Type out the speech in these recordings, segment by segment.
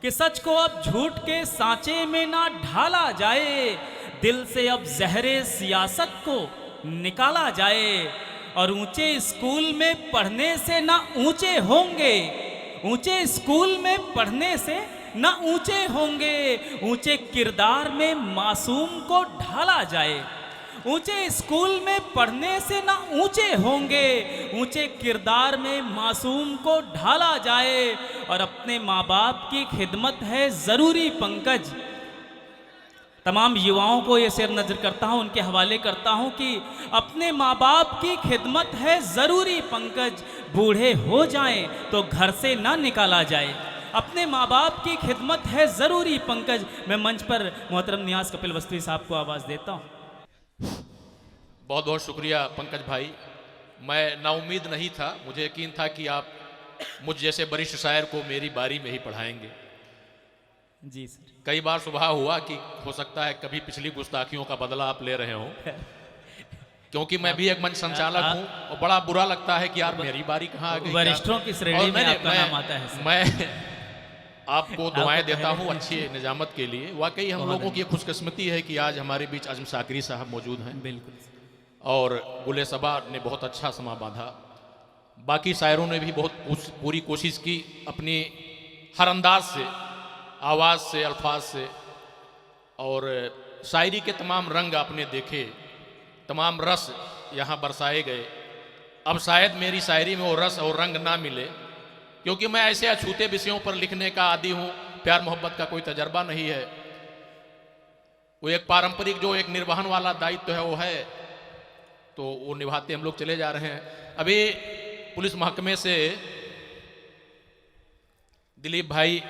कि सच को अब झूठ के सांचे में ना ढाला जाए, दिल से अब जहरे सियासत को निकाला जाए। और ऊंचे स्कूल में पढ़ने से ना ऊंचे होंगे, ऊंचे स्कूल में पढ़ने से ना ऊंचे होंगे, ऊंचे किरदार में मासूम को ढाला जाए। ऊंचे स्कूल में पढ़ने से ना ऊंचे होंगे, ऊंचे किरदार में मासूम को ढाला जाए। और अपने माँ बाप की खिदमत है ज़रूरी पंकज। तमाम युवाओं को ये शेर नजर करता हूँ, उनके हवाले करता हूँ कि अपने माँ बाप की खिदमत है ज़रूरी पंकज, बूढ़े हो जाएं तो घर से ना निकाला जाए। अपने माँ बाप की खिदमत है ज़रूरी पंकज। मैं मंच पर मोहतरम नियाज़ कपिल वस्तवी साहब को आवाज़ देता हूँ। बहुत बहुत शुक्रिया पंकज भाई। मैं नाउम्मीद नहीं था, मुझे यकीन था कि आप मुझ जैसे वरिष्ठ शायर को मेरी बारी में ही पढ़ाएंगे। जी सर। कई बार स्वभाव हुआ कि हो सकता है कभी पिछली गुस्ताखियों का बदला आप ले रहे हो, क्योंकि मैं भी एक मंच संचालक हूं और बड़ा बुरा लगता है कि यार मेरी बारी कहाँ आ गई। वरिष्ठों की श्रेणी में आपका नाम आता है सर। मैं आपको दुआएं देता हूं अच्छी निजामत के लिए। वाकई हम लोगों की खुशकिस्मती है कि आज हमारे बीच आजम साकरी साहब मौजूद हैं। बिल्कुल। और गुले सबा ने बहुत अच्छा समा बांधा, बाकी शायरों ने भी बहुत पूरी कोशिश की अपनी हर अंदाज से, आवाज़ से, अल्फाज से, और शायरी के तमाम रंग आपने देखे, तमाम रस यहाँ बरसाए गए। अब शायद मेरी शायरी में वो रस और रंग ना मिले, क्योंकि मैं ऐसे अछूते विषयों पर लिखने का आदी हूँ, प्यार मोहब्बत का कोई तजर्बा नहीं है। वो एक पारंपरिक जो एक निर्वहन वाला दायित्व है वो है, तो वो निभाते हम लोग चले जा रहे हैं। अभी पुलिस महकमे से दिलीप भाई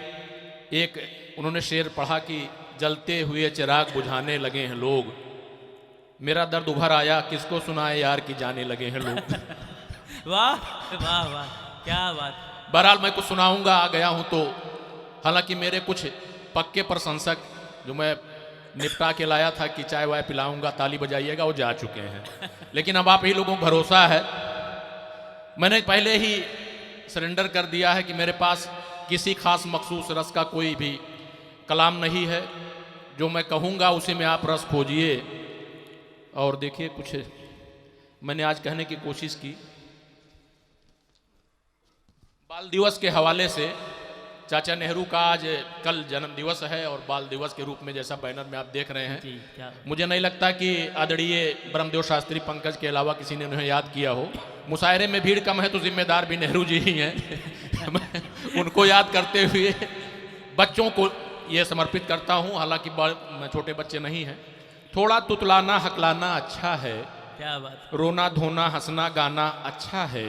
एक उन्होंने शेर पढ़ा कि जलते हुए चिराग बुझाने लगे हैं लोग, मेरा दर्द उभर आया किसको सुनाए यार कि जाने लगे हैं लोग। वाह वाह वाह, क्या बात। बहरहाल मैं कुछ सुनाऊंगा, आ गया हूं तो। हालांकि मेरे कुछ पक्के प्रशंसक जो मैं निपटा के लाया था कि चाय वाय पिलाऊंगा, ताली बजाइएगा, वो जा चुके हैं। लेकिन अब आप ही लोगों को भरोसा है, मैंने पहले ही सरेंडर कर दिया है कि मेरे पास किसी खास मखसूस रस का कोई भी कलाम नहीं है। जो मैं कहूँगा उसी में आप रस खोजिए। और देखिए कुछ मैंने आज कहने की कोशिश की। बाल दिवस के हवाले से, चाचा नेहरू का आज कल जन्म दिवस है और बाल दिवस के रूप में जैसा बैनर में आप देख रहे हैं, मुझे नहीं लगता कि आदरणीय ब्रह्मदेव शास्त्री पंकज के अलावा किसी ने उन्हें याद किया हो। मुशायरे में भीड़ कम है तो जिम्मेदार भी नेहरू जी ही हैं। मैं उनको याद करते हुए बच्चों को ये समर्पित करता हूँ, हालांकि छोटे बच्चे नहीं हैं। थोड़ा तुतलाना हकलाना अच्छा है, क्या बात। रोना धोना हंसना गाना अच्छा है,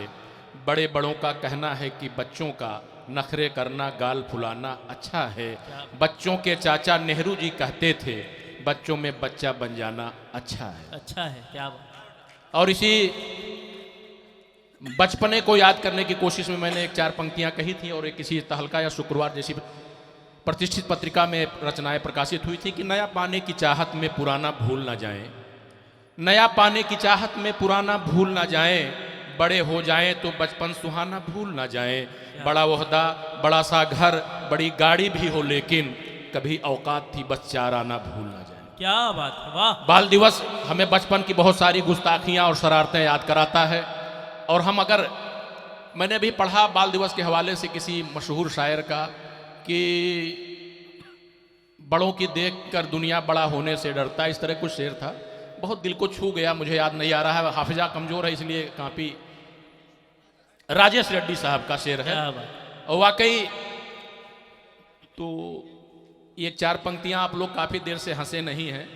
बड़े बड़ों का कहना है कि बच्चों का नखरे करना गाल फुलाना अच्छा है। बच्चों के चाचा नेहरू जी कहते थे बच्चों में बच्चा बन जाना अच्छा है। अच्छा है, क्या बात। और इसी बचपने को याद करने की कोशिश में मैंने एक चार पंक्तियां कही थी और एक किसी तहलका या शुक्रवार जैसी प्रतिष्ठित पत्रिका में रचनाएं प्रकाशित हुई थी कि नया पाने की चाहत में पुराना भूल ना जाएं, नया पाने की चाहत में पुराना भूल ना जाएं, बड़े हो जाएं तो बचपन सुहाना भूल ना जाएं, बड़ा ओहदा बड़ा सा घर बड़ी गाड़ी भी हो लेकिन कभी औकात थी बस चार आना भूल ना जाए। क्या बात है, वाह। बाल दिवस हमें बचपन की बहुत सारी गुस्ताखियां और शरारतें याद कराता है। और हम अगर, मैंने भी पढ़ा बाल दिवस के हवाले से किसी मशहूर शायर का कि बड़ों की देखकर दुनिया बड़ा होने से डरता है, इस तरह कुछ शेर था, बहुत दिल को छू गया। मुझे याद नहीं आ रहा है, हाफिजा कमजोर है इसलिए काफी, राजेश रेड्डी साहब का शेर है। और वाकई तो ये चार पंक्तियां आप लोग काफी देर से हंसे नहीं हैं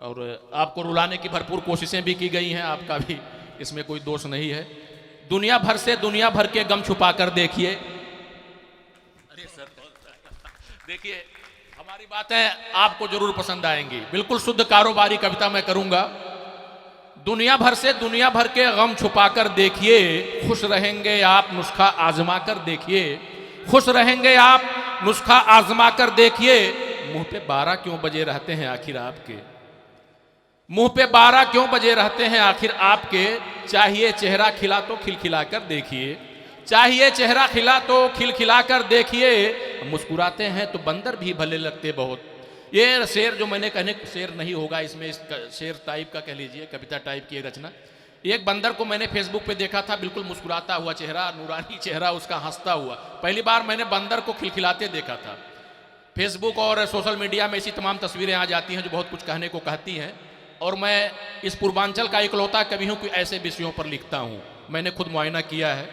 और आपको रुलाने की भरपूर कोशिशें भी की गई हैं, आपका भी इसमें कोई दोष नहीं है। दुनिया भर से दुनिया भर के गम छुपा कर देखिए। अरे सर देखिए, हमारी बातें आपको जरूर पसंद आएंगी। बिल्कुल शुद्ध कारोबारी कविता मैं करूंगा। दुनिया भर से दुनिया भर के गम छुपा कर देखिए, खुश रहेंगे आप नुस्खा आजमा कर देखिए, खुश रहेंगे आप नुस्खा आजमा कर देखिए। मुंह पे 12 क्यों बजे रहते हैं आखिर आपके, मुंह पे 12 क्यों बजे रहते हैं आखिर आपके। चाहिए चेहरा खिला तो खिलखिला कर देखिए, चाहिए चेहरा खिला तो खिलखिला कर देखिए। मुस्कुराते हैं तो बंदर भी भले लगते बहुत। ये शेर जो मैंने कहने शेर नहीं होगा इसमें, इस शेर टाइप का कह लीजिए, कविता टाइप की रचना। एक बंदर को मैंने फेसबुक पे देखा था, बिल्कुल मुस्कुराता हुआ चेहरा, नूरानी चेहरा उसका, हंसता हुआ। पहली बार मैंने बंदर को खिलखिलाते देखा था। फेसबुक और सोशल मीडिया में ऐसी तमाम तस्वीरें आ जाती हैं जो बहुत कुछ कहने को कहती हैं, और मैं इस पूर्वांचल का इकलौता कवि हूँ कि ऐसे विषयों पर लिखता हूँ। मैंने खुद मुआयना किया है।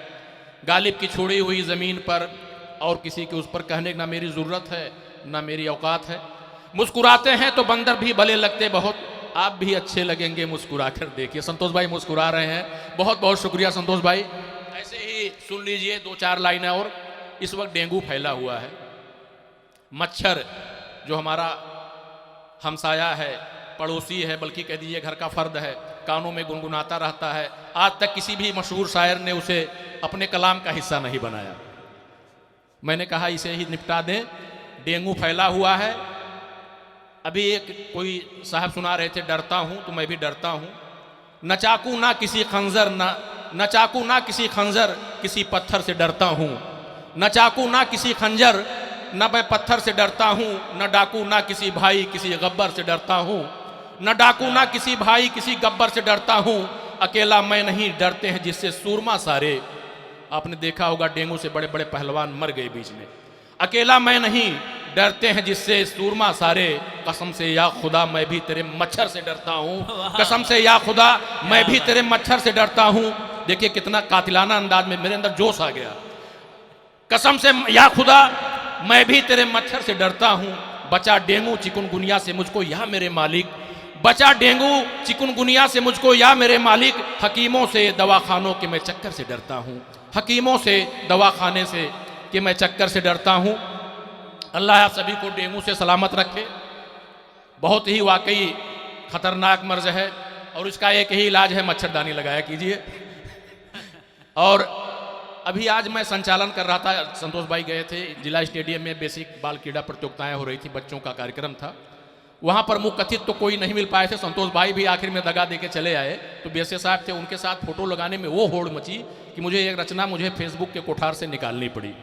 गालिब की छोड़ी हुई ज़मीन पर और किसी के उस पर कहने की ना मेरी ज़रूरत है ना मेरी औकात है। मुस्कुराते हैं तो बंदर भी भले लगते बहुत, आप भी अच्छे लगेंगे मुस्कुरा कर देखिए। संतोष भाई मुस्कुरा रहे हैं, बहुत बहुत शुक्रिया संतोष भाई। ऐसे ही सुन लीजिए 2-4 लाइनें और। इस वक्त डेंगू फैला हुआ है। मच्छर जो हमारा हमसाया है, पड़ोसी है, बल्कि कह दीजिए घर का फर्द है, कानों में गुनगुनाता रहता है। आज तक किसी भी मशहूर शायर ने उसे अपने कलाम का हिस्सा नहीं बनाया। मैंने कहा इसे ही निपटा दें, डेंगू फैला हुआ है। अभी एक कोई साहब सुना रहे थे, डरता हूं तो मैं भी डरता हूं। न चाकू ना किसी खंजर, न चाकू ना किसी खंजर, किसी पत्थर से डरता हूं। न चाकू ना किसी खंजर, न मैं पत्थर से डरता हूं। न डाकू ना किसी भाई, किसी गब्बर से डरता हूं। न डाकू ना किसी भाई, किसी गब्बर से डरता हूं। अकेला मैं नहीं, डरते हैं जिससे सूरमा सारे। आपने देखा होगा डेंगू से बड़े बड़े पहलवान मर गए बीच में। अकेला मैं नहीं, डरते हैं जिससे सूरमा सारे। कसम से या खुदा मैं भी तेरे मच्छर से डरता हूँ। कसम से या खुदा मैं भी तेरे मच्छर से डरता हूँ। देखिए कितना कातिलाना अंदाज में, मेरे अंदर जोश आ गया। कसम से या खुदा मैं भी तेरे मच्छर से डरता हूँ। बचा डेंगू चिकुनगुनिया से मुझको या मेरे मालिक। बचा डेंगू चिकुनगुनिया से मुझको या मेरे मालिक। हकीमों से दवाखानों के मैं चक्कर से डरता हूँ। हकीमों से दवाखाने से कि मैं चक्कर से डरता हूँ। अल्लाह आप सभी को डेंगू से सलामत रखे। बहुत ही वाकई खतरनाक मर्ज है और इसका एक ही इलाज है, मच्छरदानी लगाया कीजिए। और अभी आज मैं संचालन कर रहा था, संतोष भाई गए थे जिला स्टेडियम में, बेसिक बाल क्रीड़ा प्रतियोगिताएं हो रही थी, बच्चों का कार्यक्रम था। वहां पर मुख्य अतिथि तो कोई नहीं मिल पाए थे। संतोष भाई भी आखिर में दगा देके चले आए। तो बीएसए साहब थे, उनके साथ फोटो लगाने में वो होड़ मची कि मुझे एक रचना मुझे फेसबुक के कोठार से निकालनी पड़ी।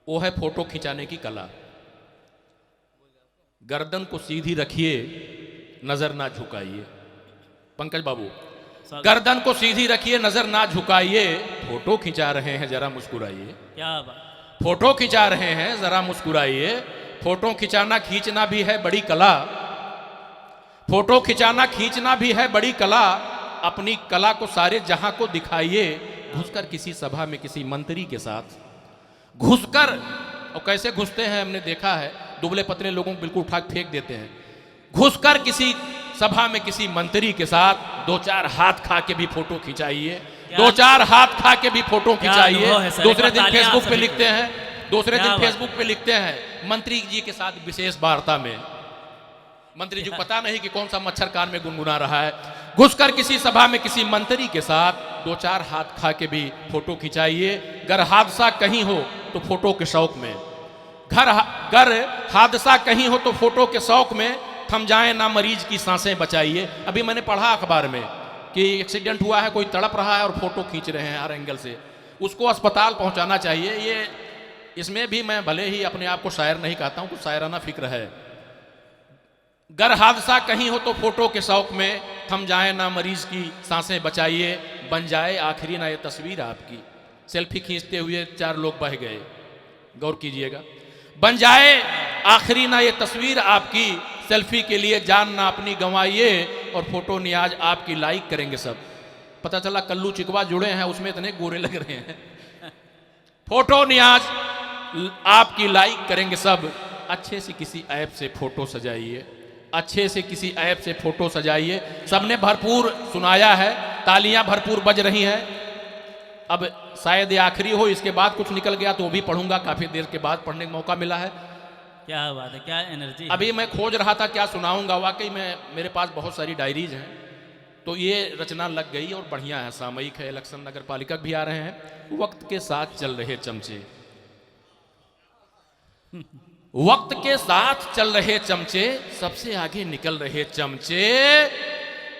वो है फोटो खिंचाने की कला। गर्दन को सीधी रखिए, नजर ना झुकाइए। पंकज बाबू, गर्दन को सीधी रखिए, नजर ना झुकाइए। फोटो खिंचा रहे हैं जरा मुस्कुराइए। क्या बात। फोटो खिंचा रहे हैं जरा मुस्कुराइए। फोटो खिंचाना खींचना भी है बड़ी कला। फोटो खिंचाना खींचना भी है बड़ी कला। अपनी कला को सारे जहां को दिखाइए। घुसकर किसी सभा में किसी मंत्री के साथ, घुसकर, और कैसे घुसते हैं हमने देखा है, दुबले पतले लोगों को बिल्कुल उठा फेंक देते हैं। घुसकर किसी सभा में किसी मंत्री के साथ 2-4 हाथ खा के भी फोटो खिंचाइए। 2-4 हाथ खा के भी फोटो खिंचाइए। दूसरे दिन फेसबुक पे लिखते हैं, दूसरे दिन फेसबुक पे लिखते हैं मंत्री जी के साथ विशेष वार्ता में। मंत्री जी को पता नहीं कि कौन सा मच्छर कान में गुनगुना रहा है। घुसकर किसी सभा में किसी मंत्री के साथ 2-4 हाथ खा के भी फोटो खिंचाइए। गर हादसा कहीं हो तो फोटो के शौक में, गर हादसा कहीं हो तो फोटो के शौक में। थम जाए ना मरीज की सांसें बचाइए। अभी मैंने पढ़ा अखबार में कि एक्सीडेंट हुआ है, कोई तड़प रहा है और फोटो खींच रहे हैं हर एंगल से। उसको अस्पताल पहुंचाना चाहिए। ये इसमें भी मैं भले ही अपने आप को शायर नहीं कहता हूं, कुछ शायराना फिक्र है। गर हादसा कहीं हो तो फोटो के शौक में। थम जाए ना मरीज की सांसें बचाइए। बन जाए आखिरी ना ये तस्वीर आपकी। सेल्फी खींचते हुए 4 लोग बह गए, गौर कीजिएगा। बन जाए आखिरी ना ये तस्वीर आपकी। सेल्फी के लिए जान ना अपनी गंवाइए। और फोटो नियाज आपकी लाइक करेंगे सब। पता चला कल्लू चिकवा जुड़े हैं, उसमें इतने गोरे लग रहे हैं। फोटो नियाज आपकी लाइक करेंगे सब। अच्छे से किसी ऐप से फोटो सजाइए। अच्छे से किसी ऐप से फोटो सजाइए। सबने भरपूर सुनाया है, तालियां भरपूर बज रही हैं। अब शायद ये आखिरी हो, इसके बाद कुछ निकल गया तो वो भी पढ़ूंगा। काफी देर के बाद पढ़ने का मौका मिला है। क्या बात है, क्या एनर्जी। अभी मैं खोज रहा था क्या सुनाऊंगा। वाकई में मेरे पास बहुत सारी डायरीज हैं, तो ये रचना लग गई और बढ़िया है। सामयिक है, इलेक्शन नगर पालिका भी आ रहे हैं। वक्त के साथ चल रहे चमचे, वक्त के साथ चल रहे चमचे, सबसे आगे निकल रहे चमचे।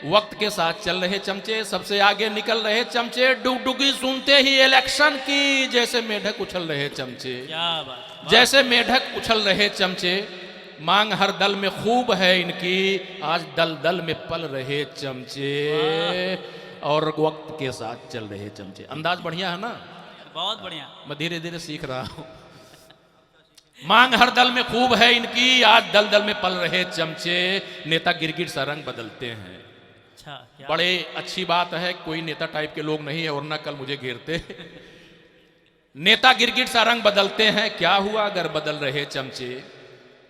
वक्त के साथ चल रहे चमचे, सबसे आगे निकल रहे चमचे, डुगडुगी सुनते ही इलेक्शन की, जैसे मेढक उछल रहे चमचे, क्या बात, जैसे मेढक उछल रहे चमचे, मांग हर दल में खूब है इनकी, आज दल दल में पल रहे चमचे, और वक्त के साथ चल रहे चमचे। अंदाज बढ़िया है ना, बहुत बढ़िया। मैं धीरे धीरे सीख रहा हूं। मांग हर दल में खूब है इनकी, आज दल दल में पल रहे चमचे, नेता गिरगिट सा रंग बदलते हैं। अच्छा, क्या बड़े अच्छी बात है, कोई नेता टाइप के लोग नहीं है, वरना कल मुझे घेरते। नेता गिरगिट सा रंग बदलते हैं, क्या हुआ अगर बदल रहे चमचे,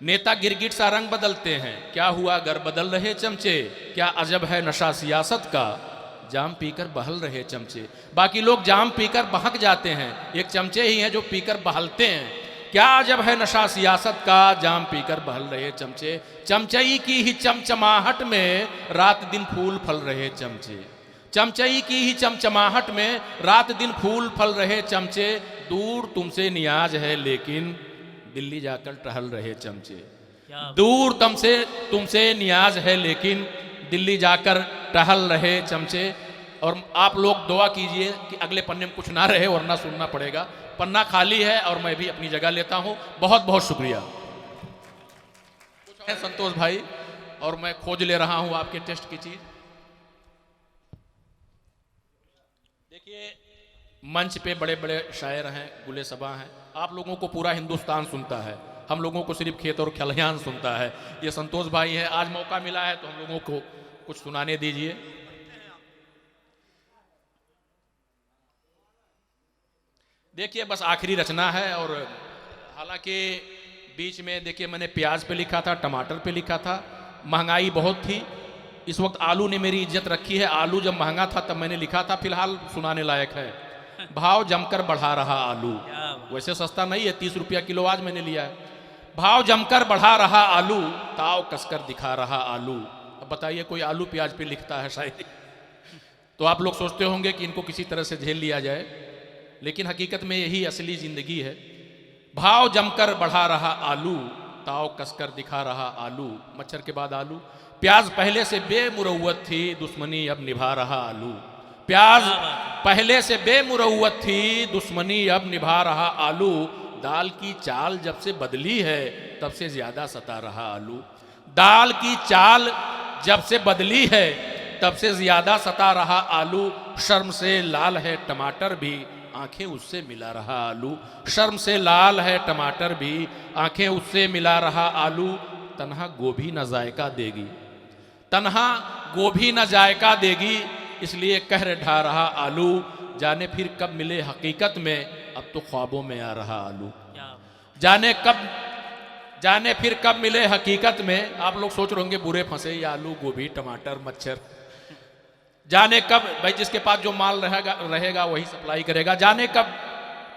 नेता गिरगिट सा रंग बदलते हैं, क्या हुआ अगर बदल रहे चमचे, क्या अजब है नशा सियासत का, जाम पीकर बहल रहे चमचे। बाकी लोग जाम पीकर बहक जाते हैं, एक चमचे ही हैं जो पीकर बहलते हैं। क्या अजब है नशा सियासत का, जाम पीकर बहल रहे चमचे, चमचई की ही चमचमाहट में रात दिन फूल फल रहे चमचे, चमचई की ही चमचमाहट में रात दिन फूल फल रहे चमचे, दूर तुमसे नियाज है लेकिन दिल्ली जाकर टहल रहे चमचे, क्या दूर तुमसे नियाज है लेकिन दिल्ली जाकर टहल रहे चमचे। और आप लोग दुआ कीजिए कि अगले पन्ने में कुछ ना रहे, वरना सुनना पड़ेगा। पन्ना खाली है और मैं भी अपनी जगह लेता हूं। बहुत बहुत शुक्रिया। कुछ है संतोष भाई, और मैं खोज ले रहा हूं आपके टेस्ट की चीज। देखिए, मंच पे बड़े बड़े शायर हैं, गुले सबा हैं, आप लोगों को पूरा हिंदुस्तान सुनता है, हम लोगों को सिर्फ खेत और खलिहान सुनता है। ये संतोष भाई है, आज मौका मिला है तो हम लोगों को कुछ सुनाने दीजिए। देखिए, बस आखिरी रचना है, और हालांकि बीच में देखिए मैंने प्याज पे लिखा था, टमाटर पे लिखा था, महंगाई बहुत थी, इस वक्त आलू ने मेरी इज्जत रखी है। आलू जब महंगा था तब मैंने लिखा था, फिलहाल सुनाने लायक है। भाव जमकर बढ़ा रहा आलू, वैसे सस्ता नहीं है, 30 रुपया किलो आज मैंने लिया है। भाव जमकर बढ़ा रहा आलू, ताव कसकर दिखा रहा आलू। अब बताइए, कोई आलू प्याज पे लिखता है शायद, तो आप लोग सोचते होंगे कि इनको किसी तरह से झेल लिया जाए, लेकिन हकीकत में यही असली जिंदगी है। भाव जमकर बढ़ा रहा आलू, ताव कसकर दिखा रहा आलू, मच्छर के बाद आलू। प्याज पहले से बेमुरव्वत थी, दुश्मनी अब निभा रहा आलू। प्याज पहले से बेमुरव्वत थी, दुश्मनी अब निभा रहा आलू। दाल की चाल जब से बदली है, तब से ज्यादा सता रहा आलू। दाल की चाल जब से बदली है, तब से ज्यादा सता रहा आलू। शर्म से लाल है टमाटर भी, आंखें उससे मिला रहा आलू। शर्म से लाल है टमाटर भी, आंखें उससे मिला रहा आलू। तन्हा गोभी न जायका देगी, तन्हा गोभी न जायका देगी, इसलिए कहर ढा रहा आलू। जाने फिर कब मिले हकीकत में, अब तो ख्वाबों में आ रहा आलू। जाने फिर कब मिले हकीकत में। आप लोग सोच रहे होंगे बुरे फंसे, ये आलू, गोभी, टमाटर, मच्छर। जाने कब, भाई जिसके पास जो माल रहेगा वही सप्लाई करेगा। जाने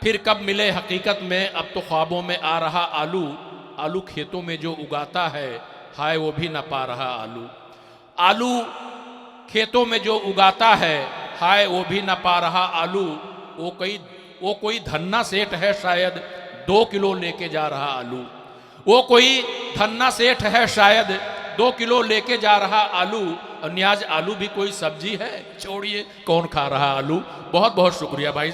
फिर कब मिले हकीकत में, अब तो ख्वाबों में आ रहा आलू। आलू खेतों में जो उगाता है, हाय वो भी न पा रहा आलू। आलू खेतों में जो उगाता है, हाय वो भी न पा रहा आलू। वो कोई धन्ना सेठ है शायद, 2 किलो लेके जा रहा आलू। वो कोई धन्ना सेठ है शायद, 2 किलो लेके जा रहा आलू। और न्याज आलू भी कोई सब्जी है, छोड़िए कौन खा रहा आलू। बहुत बहुत शुक्रिया भाई।